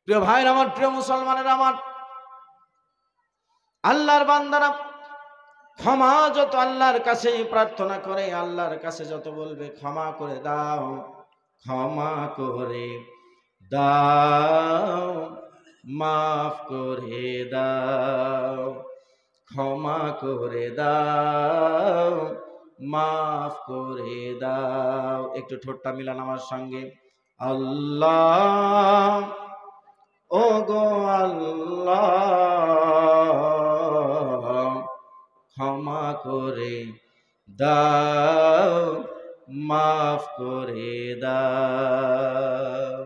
প্রিয় ভাইরা আমার, প্রিয় মুসলমানের আমার, আল্লাহর বান্দারা ক্ষমা যত আল্লাহর কাছে প্রার্থনা করে, আল্লাহর কাছে যত বলবে ক্ষমা করে দাও, ক্ষমা করে দাও, মাফ করে দাও, ক্ষমা করে দাও, মাফ করে দাও। একটু ঠোঁটটা মিলান আমার সঙ্গে। আল্লাহ, ও গো আল্লাহ, ক্ষমা করে দাও, মাফ করে দাও।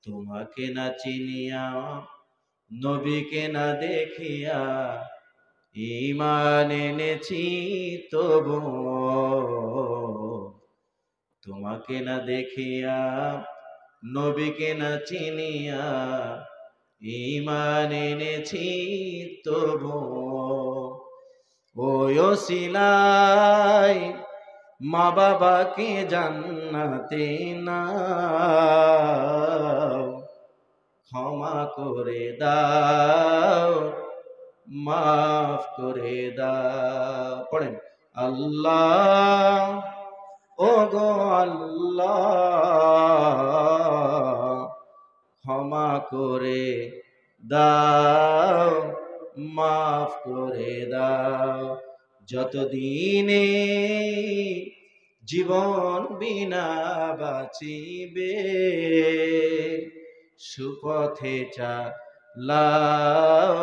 তোমাকে না চিনিয়া, নবীকে না দেখিয়া, ঈমান এনেছি তবু, তোমাকে না দেখিয়া, নবীকে না চিনিয়া, ঈমান এনেছি তবু। ওই ওসিলায় মা বাবাকে জান্নাতে নাও, ক্ষমা করে দাও, মাফ করে দাও। পড়েন, আল্লাহ, ও গো আল্লাহ, ক্ষমা করে দাও, মাফ করে দাও। যতদিনে জীবন বিনা বাঁচিবে, সুপথে চালাও,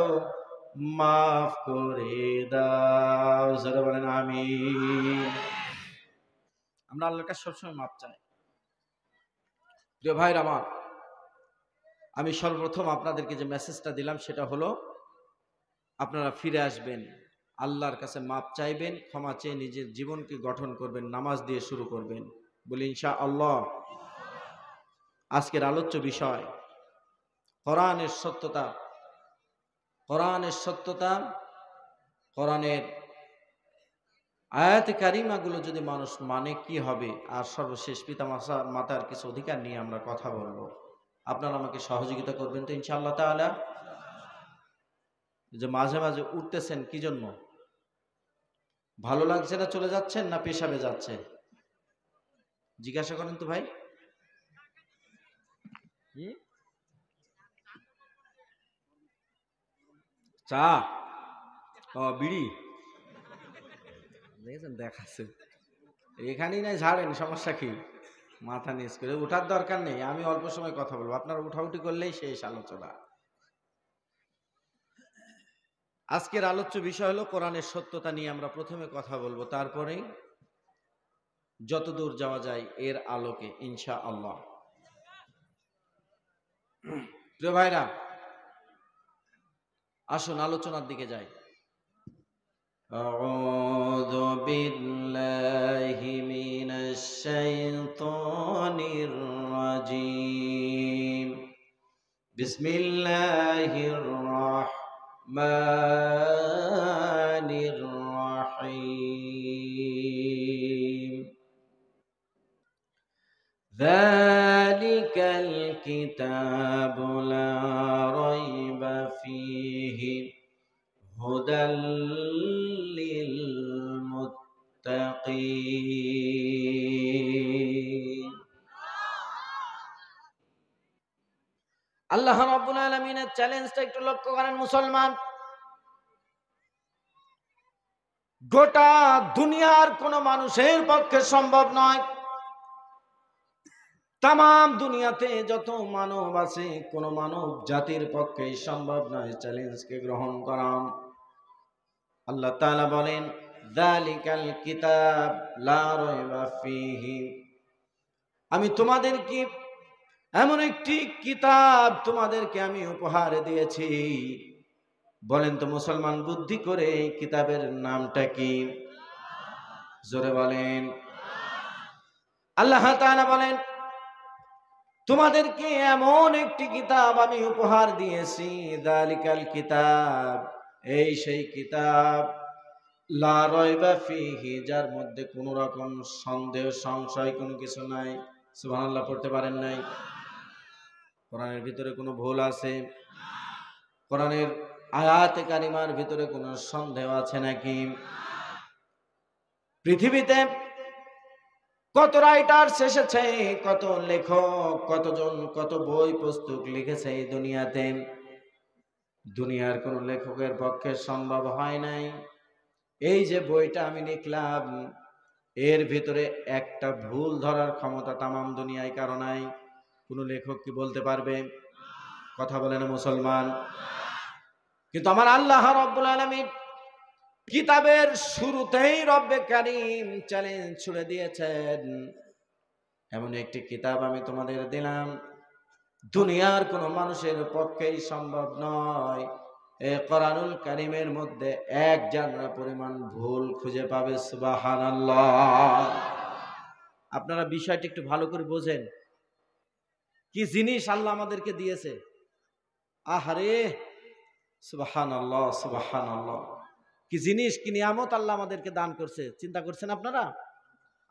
মাফ করে দাও। যারা বলেন আমিন। আমরা আল্লাহর কাছে সবসময় মাপ চাই। প্রিয় ভাইরা আমার, আমি সর্বপ্রথম আপনাদেরকে যে মেসেজটা দিলাম সেটা হলো, আপনারা ফিরে আসবেন, আল্লাহর কাছে মাপ চাইবেন, ক্ষমা চেয়ে নিজের জীবনকে গঠন করবেন, নামাজ দিয়ে শুরু করবেন। বলি ইনশাআল্লাহ। আজকের আলোচ্য বিষয় কোরআনের সত্যতা। কোরআনের সত্যতা, কোরআনের আয়াত কারিমাগুলো যদি মানুষ মানে কি হবে, আর সর্বশেষ পিতা মাতার কিছু অধিকার নিয়ে আমরা কথা বলবো। আপনারা আমাকে সহযোগিতা করবেন তো ইনশাআল্লাহ তাআলা? যে মাঝে মাঝে উঠতেছেন কি জন্য? ভালো লাগছে না চলে যাচ্ছেন, না পেশাবে যাচ্ছে? জিজ্ঞাসা করেন তো ভাই। চা, ও বিড়ি দেখেছেন, দেখাচ্ছে এখানেই নাই, ঝাড়েন, সমস্যা কি? মাথা নিচ করে উঠার দরকার নেই, আমি অল্প সময় কথা বলবো, আপনারা উঠাউঠি করলেই শেষ আলোচনা। আজকের আলোচ্য বিষয় হলো কোরআনের সত্যতা নিয়ে আমরা প্রথমে কথা বলবো, তারপরেই যতদূর যাওয়া যায় এর আলোকে ইনশাআল্লাহ। প্রিয় ভাইরা, আসুন আলোচনার দিকে যাই। আউযু বিল্লাহি মিনাশ শাইতানির রাজীম। বিসমিল্লাহির রাহমানির রাহিম। যালিকাল কিতাবু লা রাইবা ফীহি হুদাল লিল মুত্তাকিন। আল্লাহ রাব্বুল আলামিনের চ্যালেঞ্জটা একটু লক্ষ্য করেন মুসলমান। গোটা দুনিয়ার কোন মানুষের পক্ষে সম্ভব নয়, তামাম দুনিয়াতে যত মানব আছে কোন মানব জাতির পক্ষে সম্ভব নয় চ্যালেঞ্জকে গ্রহণ করা। আল্লাহ তাআলা বলেন, যালিকাল কিতাব লা রাইবা ফীহি, আমি তোমাদেরকে এমন একটি কিতাব তোমাদেরকে আমি উপহার দিয়েছি। বলেন তো মুসলমান, বুদ্ধি করে এই কিতাবের নামটা কি? জোরে বলেন। আল্লাহ তাআলা বলেন, তোমাদেরকে এমন একটি কিতাব আমি উপহার দিয়েছি, যালিকাল কিতাব, এই সেই কিতাব, লা রাইবা ফীহি, যার মধ্যে কোনো রকম সন্দেহ সংশয় কোনো কিছু নাই। সুবহানাল্লাহ পড়তে পারেন নাই? কোরআনের ভিতরে কোনো ভুল আছে? কোরআনের আয়াতে কারিমার ভিতরে কোনো সন্দেহ আছে নাকি? পৃথিবীতে কত রাইটার্স এসেছে, কত লেখক, কতজন কত বই পুস্তক লিখেছে এই দুনিয়াতে। দুনিয়ার কোন লেখকের পক্ষে সম্ভব হয় নাই এই যে বইটা আমি লিখলাম এর ভিতরে একটা ভুল ধরার ক্ষমতা তামাম দুনিয়ায় কারো নাই। কোন লেখক কি বলতে পারবে? কথা বলে না মুসলমান। কিন্তু আমার আল্লাহ রাব্বুল আলামিন কিতাবের শুরুতেই রব্বে কারীম চ্যালেঞ্জ ছুড়ে দিয়েছেন, এমন একটি কিতাব আমি তোমাদের দিলাম দুনিয়ার কোন মানুষের পক্ষেই সম্ভব নয় এই কোরআনুল কারীমের মধ্যে এক জাররা পরিমাণ ভুল খুঁজে পাবে। সুবহানাল্লাহ। আপনারা বিষয়টি একটু ভালো করে বোঝেন, কি জিনিস আল্লাহ আমাদেরকে দিয়েছে। আহারে সুবহানাল্লাহ, সুবহানাল্লাহ, কি জিনিস, কি নিয়ামত আল্লাহ আমাদেরকে দান করছে। চিন্তা করছেন আপনারা?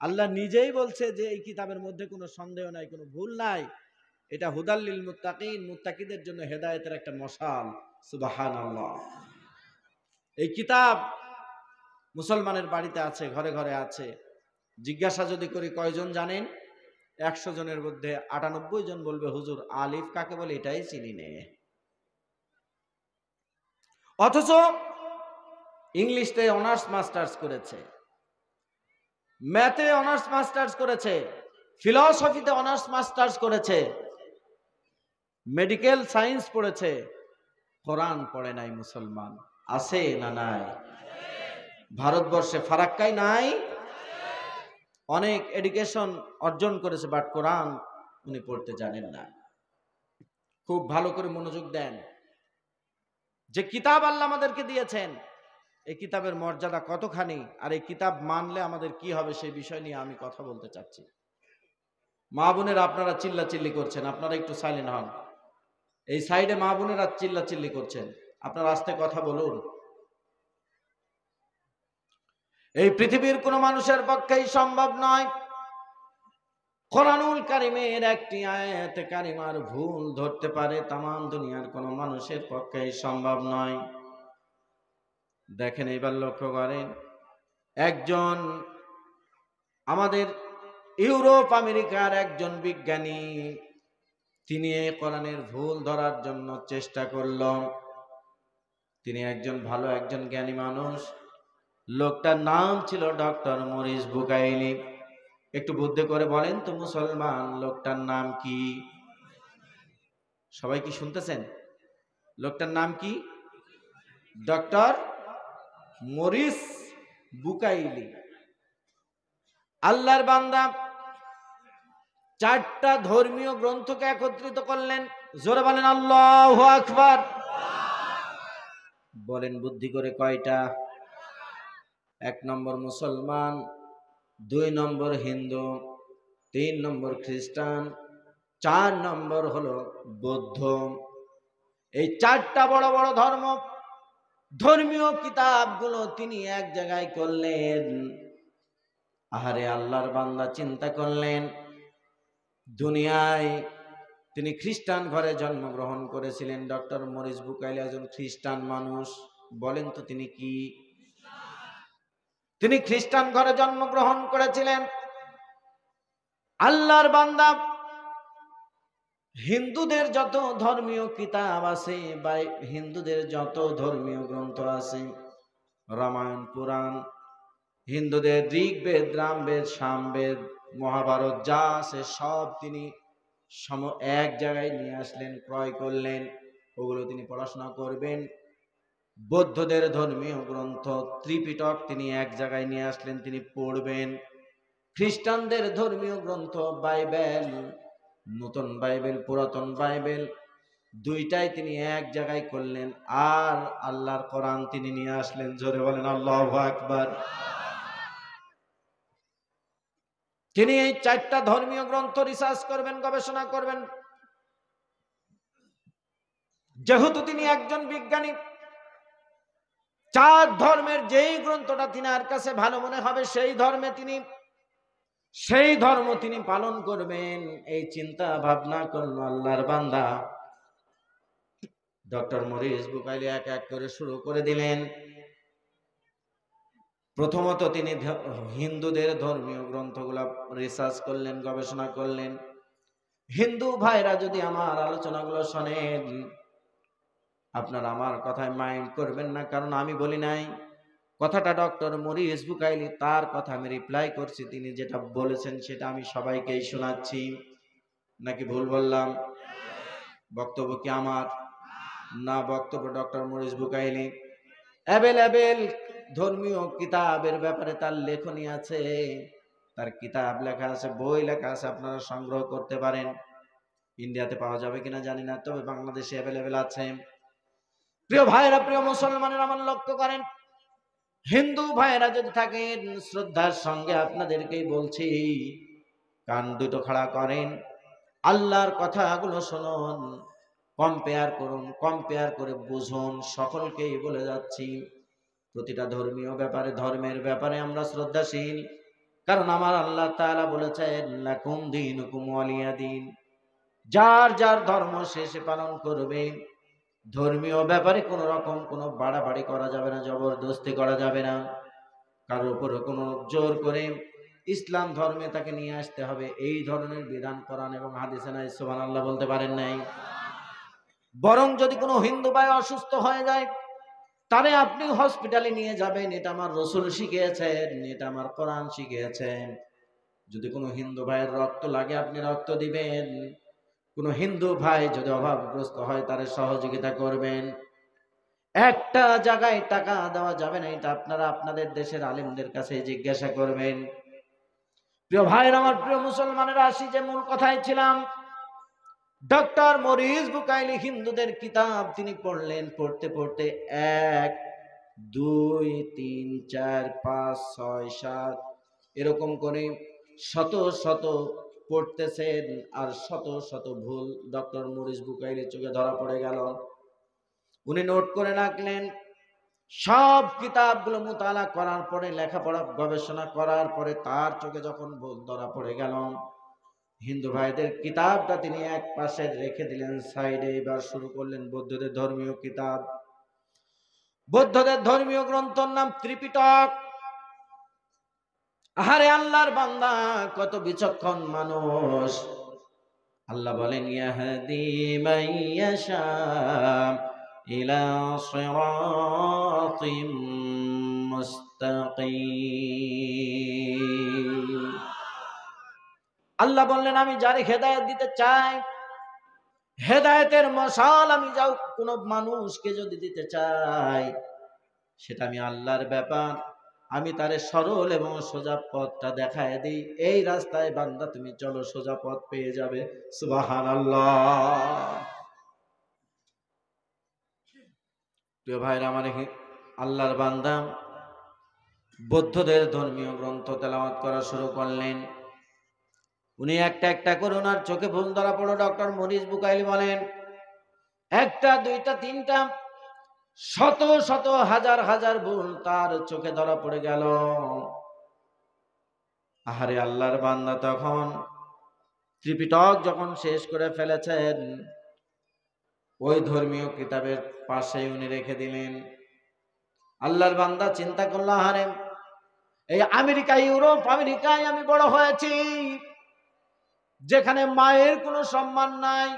আল্লাহ নিজেই বলছে যে এই কিতাবের মধ্যে কোনো সন্দেহ নাই, কোনো ভুল নাই, এটা হুদাল্লিল মুত্তাকিন, মুত্তাকিদের জন্য হেদায়েতের একটা মশাল। সুবহানাল্লাহ। এই কিতাব মুসলমানের বাড়িতে আছে, ঘরে ঘরে আছে। জিজ্ঞাসা যদি করি কয়জন জানেন, 100 জনের মধ্যে 98 জন বলবে হুজুর আলিফ কাকে বলে এটাই চিনি নে। অথচ ইংলিশে অনার্স মাস্টার্স করেছে, ম্যাথে অনার্স মাস্টার্স করেছে, ফিলসফিতে অনার্স মাস্টার্স করেছে, মেডিকেল সায়েন্স পড়েছে, কোরআন পড়ে নাই। মুসলমান আছে না নাই? ভারতবর্ষে ফারাক্কাই নাই। অনেক এডুকেশন অর্জন করেছে, বাট কোরআন উনি পড়তে জানেন না। খুব ভালো করে মনোযোগ দেন, যে কিতাব আল্লাহ আমাদেরকে দিয়েছেন এই কিতাবের মর্যাদা কতখানি, আর এই কিতাব মানলে আমাদের কি হবে সেই বিষয় নিয়ে আমি কথা বলতে চাচ্ছি। মা বোনেরা আপনারা চিল্লাচিল্লি করছেন, আপনারা একটু সাইলেন্ট হন। এই সাইডে মা বোনেরা চিল্লাচিল্লি করছেন, আপনারা আস্তে কথা বলুন। এই পৃথিবীর কোন মানুষের পক্ষেই সম্ভব নয় কোরআনুল কারীমের একটি আয়াত কারিমার ভুল ধরতে পারে, তামাম দুনিয়ার কোন মানুষের পক্ষেই সম্ভব নয়। দেখেন এবার লক্ষ্য করেন, একজন আমাদের ইউরোপ আমেরিকার একজন বিজ্ঞানী, তিনি এই কোরআনের ভুল ধরার জন্য চেষ্টা করল। তিনি একজন ভালো একজন জ্ঞানী মানুষ, লোকটার নাম ছিল ডক্টর মরিস বুকাইলি। একটু বুদ্ধি করে বলেন তো মুসলমান, লোকটার নাম কি? সবাই কি শুনতেছেন? লোকটার নাম কি? Doctor Morris Bucaille. আল্লাহর বান্দা 4টা ধর্মীয় গ্রন্থকে একত্রিত করলেন। জোরে বলেন আল্লাহু আকবার। বলেন বুদ্ধি করে কয়টা? 1 নম্বর মুসলমান, 2 নম্বর হিন্দু, 3 নম্বর খ্রিস্টান, 4 নম্বর হলো বৌদ্ধ। এই 4টা বড় বড় ধর্মীয় কিতাবগুলো তিনি এক জায়গায় করলেন। আহারে আল্লাহর বান্দা চিন্তা করলেন, দুনিয়ায় তিনি খ্রিস্টান ঘরে জন্মগ্রহণ করেছিলেন। ডক্টর মরিস বুকাইলি একজন খ্রিস্টান মানুষ। বলেন তো তিনি কি? তিনি খ্রিস্টান ঘরে জন্মগ্রহণ করেছিলেন। আল্লাহর বান্দা হিন্দুদের যত ধর্মীয় কিতাব আছে বা হিন্দুদের যত ধর্মীয় গ্রন্থ আছে, রামায়ণ পুরাণ, হিন্দুদের ঋগ্বেদ, রামবেদ, সামবেদ, মহাভারত যা আছে সব তিনি এক জায়গায় নিয়ে আসলেন, ক্রয় করলেন, ওগুলো তিনি পড়াশোনা করবেন। বৌদ্ধদের ধর্মীয় গ্রন্থ ত্রিপিটক তিনি এক জায়গায় নিয়ে আসলেন, তিনি পড়বেন। খ্রিস্টানদের ধর্মীয় গ্রন্থ বাইবেল, নতুন বাইবেল, পুরাতন বাইবেল, দুইটাই তিনি এক জায়গায় করলেন। আর আল্লাহর কোরআন তিনি নিয়ে আসলেন। জোরে বলেন আল্লাহু আকবার। তিনি এই 4টা ধর্মীয় গ্রন্থ রিসার্চ করবেন, গবেষণা করবেন। যেহেতু তিনি একজন বিজ্ঞানী, 4 ধর্মের যেই গ্রন্থটা তিনার কাছে ভালো মনে হবে সেই ধর্মে তিনি সেই ধর্ম তিনি পালন করবেন, এই চিন্তা ভাবনা করলো আল্লাহর বান্দা। ডক্টর মরিস বুকাইলি এক এক করে শুরু করে দিলেন। প্রথমত তিনি হিন্দুদের ধর্মীয় গ্রন্থগুলা রিসার্চ করলেন, গবেষণা করলেন। হিন্দু ভাইরা যদি আমার আলোচনাগুলো শোনেন, আপনারা আমার কথায় মাইন্ড করবেন না, কারণ আমি বলি নাই কথাটা, ডক্টর মরিস বুকাইলি তার কথা আমি রিপ্লাই করছি। তিনি যেটা বলেছেন সেটা আমি সবাইকেই শোনাচ্ছি। নাকি ভুল বললাম? বক্তব্য কি আমার না? বক্তব্য ডক্টর মরিস বুকাইলি। অ্যাভেলেবেল ধর্মীয় কিতাবের ব্যাপারে তার লেখনী আছে, তার কিতাব লেখা আছে, বই লেখা আছে, আপনারা সংগ্রহ করতে পারেন। ইন্ডিয়াতে পাওয়া যাবে কিনা জানি না, তবে বাংলাদেশে অ্যাভেলেবেল আছে। প্রিয় ভাইরা, প্রিয় মুসলমানের আমার লক্ষ্য করেন, হিন্দু ভাইরা যদি থাকেন, শ্রদ্ধার সঙ্গে আপনাদেরকেই বলছি, কান দুটো খাড়া করেন, আল্লাহর কথাগুলো শুনুন, কম্পেয়ার করুন, কম্পেয়ার করে বুঝুন। সকলকেই বলে যাচ্ছি, প্রতিটা ধর্মীয় ব্যাপারে, ধর্মের ব্যাপারে আমরা শ্রদ্ধাশীল, কারণ আমার আল্লাহ তাআলা বলেছেন লাকুম দীনুকুম ওয়ালিয়া দীন। যার যার ধর্ম সে পালন করবে। ধর্মীয় ব্যাপারে কোনো রকম কোনো বাড়াবাড়ি করা যাবে না, জবরদস্তি করা যাবে না, কারোর উপরে কোনো জোর করে ইসলাম ধর্মে তাকে নিয়ে আসতে হবে, এই ধরনের বিধান কোরআন এবং হাদিসে নাই। সুবহানাল্লাহ বলতে পারেন নাই? বরং যদি কোনো হিন্দু ভাই অসুস্থ হয়ে যায়, তারে আপনি হসপিটালে নিয়ে যাবেন, এটা আমার রসুল শিখিয়েছেন, এটা আমার কোরআন শিখিয়েছেন। যদি কোনো হিন্দু ভাইয়ের রক্ত লাগে, আপনি রক্ত দিবেন। কোনো হিন্দু ভাই যদি অভাবগ্রস্ত হয়, তারে সহযোগিতা করবেন। একটা জায়গায় টাকা দেওয়া যাবে না, এটা আপনারা আপনাদের দেশের আলেমদের কাছে জিজ্ঞাসা করবেন। প্রিয় ভাইয়ের আমার, প্রিয় মুসলমানেরা, আসি যে মূল কথায় ছিলাম। ডক্টর মরিস বুকাইলি হিন্দুদের কিতাব তিনি পড়লেন, পড়তে পড়তে 1 2 3 4 5 6 7 এরকম করে শত শত পড়তেছেন, আর শত শত ভুল ডক্টর মরিস বুকাইলির চোখে ধরা পড়ে গেল। উনি নোট করে রাখলেন। সব কিতাবগুলো মোতালা করার পরে, লেখাপড়া গবেষণা করার পরে তার চোখে যখন ভুল ধরা পড়ে গেল, হিন্দু ভাইদের কিতাবটা তিনি এক পাশে রেখে দিলেন সাইডে। এবার শুরু করলেন বৌদ্ধদের ধর্মীয় কিতাব। বৌদ্ধদের ধর্মীয় গ্রন্থর নাম ত্রিপিটক। আহারে আল্লাহর বান্দা, কত বিচক্ষণ মানুষ! আল্লাহ বলেন ইয়াহদি মাইয়াশা ইলা সিরাতিম মুস্তাকিম। আল্লাহ বললেন আমি যারে হেদায়েত দিতে চাই, হেদায়েতের মশাল আমি যাও কোনো মানুষকে যদি দিতে চাই, সেটা আমি আল্লাহর ব্যাপার। আমি তারে সরল এবং সোজা পথটা দেখায় দিই, এই রাস্তায় বান্দা তুমি চলো, সোজা পথ পেয়ে যাবে। সুবহানাল্লাহ। প্রিয় ভাইরা আমার, আল্লাহর বান্দা বৌদ্ধদের ধর্মীয় গ্রন্থ তেলাওয়াত করা শুরু করলেন। উনি একটা একটা করে ওনার চোখে ভুল ধরা পড়লো। ডক্টর মরিস বুকাইলি বলেন, একটা দুইটা তিনটা শত শত হাজার হাজার ভুল তার চোখে ধরা পড়ে গেল। আহারে আল্লাহর বান্দা তখন ত্রিপিটক যখন শেষ করে ফেলেছেন, ওই ধর্মীয় কিতাবের পাশে উনি রেখে দিলেন। আল্লাহর বান্দা চিন্তা করলো, আহারে এই আমেরিকা, ইউরোপ, আমেরিকায় আমি বড় হয়েছি, যেখানে মায়ের কোনো সম্মান নাই।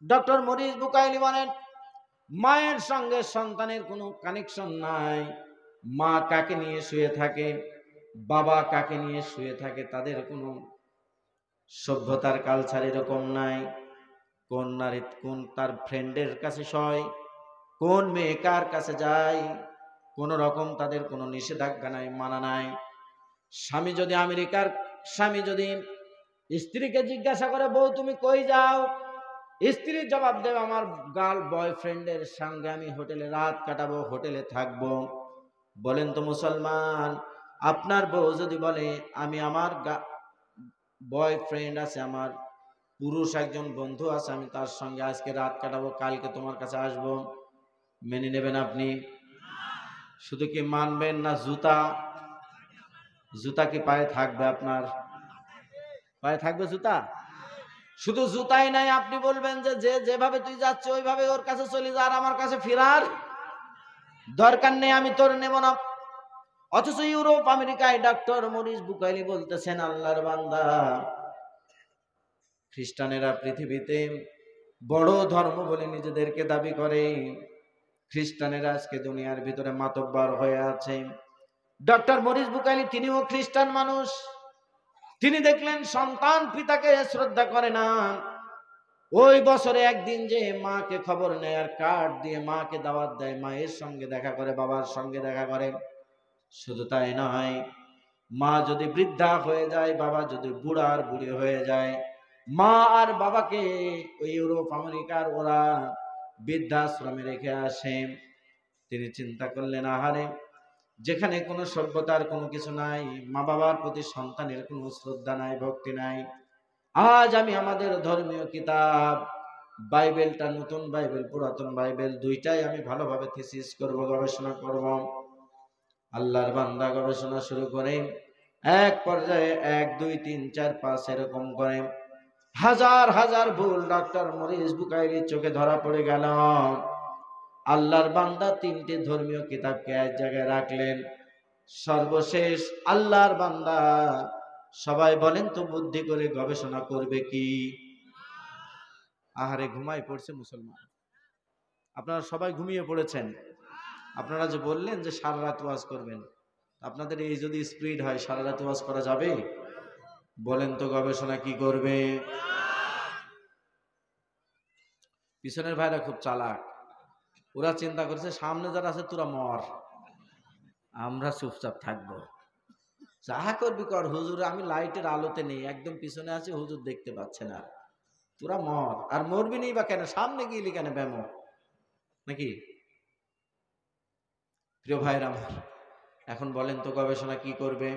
ডক্টর মরিস বুকাইলি বলেন, মায়ের সঙ্গে সন্তানের কোনো কানেকশন নাই। মা কাকে নিয়ে শুয়ে থাকে, বাবা কাকে নিয়ে শুয়ে থাকে, তাদের কোনো সভ্যতার কালচার এরকম নাই। কোন নারী কোন তার ফ্রেন্ডের কাছে শয়, কোন মেয়ে কার কাছে যায়, কোন রকম তাদের কোনো নিষেধাজ্ঞা নাই, মানা নাই। স্বামী যদি আমেরিকার স্বামী যদি স্ত্রীকে জিজ্ঞাসা করে, বউ তুমি কই যাও, স্ত্রীর জবাব দেবে, আমার গার্ল বয়ফ্রেন্ডের সঙ্গে আমি হোটেলে রাত কাটাবো, হোটেলে থাকবো। বলেন তো মুসলমান, আপনার বউ যদি বলে আমি আমার বয়ফ্রেন্ড আছে, আমার পুরুষ একজন বন্ধু আছে, আমি তার সঙ্গে আজকে রাত কাটাবো, কালকে তোমার কাছে আসবো, মেনে নেবেন আপনি? শুধু কি মানবেন না জুতা জুতা কি পায়ে থাকবে আপনার? পায়ে থাকবে জুতা? শুধু জুতাই নাই, আপনি বলবেন যে যেভাবে তুই যাচ্ছে ওইভাবে ওর কাছে চলে যা, আর আমার কাছে ফেরার দরকার নেই, আমি তোর নেব না। অথচ ইউরোপ আমেরিকায় ডক্টর মরিস বুকাইলি বলতেছেন, আল্লাহর বান্দা, খ্রিস্টানেরা পৃথিবীতে বড় ধর্ম বলে নিজেদেরকে দাবি করে, খ্রিস্টানেরা আজকে দুনিয়ার ভিতরে মাতব্বর হয়ে আছে। ডক্টর মরিস বুকাইলি তিনিও খ্রিস্টান মানুষ। তিনি দেখলেন সন্তান পিতাকে শ্রদ্ধা করে না। ওই বছরে একদিন যে মাকে খবর নেয় আর কার্ড দিয়ে মাকে দাওয়াত দেয়, মায়ের সঙ্গে দেখা করে, বাবার সঙ্গে দেখা করে। শুধু তাই নয়, মা যদি বৃদ্ধা হয়ে যায়, বাবা যদি বুড়ার বুড়ি হয়ে যায়, মা আর বাবাকে ওই ইউরোপ আমেরিকার ওরা বৃদ্ধাশ্রমে রেখে আসে। তিনি চিন্তা করলেন, আহারে, যেখানে কোনো সভ্যতার কোনো কিছু নাই, মা বাবার প্রতি সন্তানের কোনো শ্রদ্ধা নাই, ভক্তি নাই, আজ আমি আমাদের ধর্মীয় কিতাব বাইবেলটা, নতুন বাইবেল পুরাতন বাইবেল, দুইটাই আমি ভালোভাবে থিসিস করব, গবেষণা করব। আল্লাহর বান্দা গবেষণা শুরু করে এক পর্যায়ে 1 2 3 4 5 এরকম করে হাজার হাজার ভুল ডক্টর মরিস বুকাইলির চোখে ধরা পড়ে গেল। আল্লাহর বান্দা 3টে ধর্মীয় কিতাবকে এক জায়গায় রাখলেন। সর্বশেষ আল্লাহর বান্দা, সবাই বলেন তো বুদ্ধি করে গবেষণা করবে কি? আহারে, ঘুমাই পড়ছে মুসলমান। আপনারা সবাই ঘুমিয়ে পড়েছেন। আপনারা যে বললেন যে সারা রাত ওয়াজ করবেন, আপনাদের এই যদি স্পিড হয় সারা রাত ওয়াজ করা যাবে? বলেন তো গবেষণা কি করবে? পিছনের ভাইরা খুব চালাক। ওরা চিন্তা করছে সামনে যারা আছে তোরা মর, আমরা চুপচাপ থাকবো, যা করবি কর, হুজুর আমি লাইটের আলোতে নেই, একদম পিছনে আছি, হুজুর দেখতে পাচ্ছে না, তোরা মর। আর মরবি নেই বা কেন, সামনে গিয়েলি কেন ব্যামো নাকি? প্রিয় ভাইরা আমার, এখন বলেন তো গবেষণা কি করবে?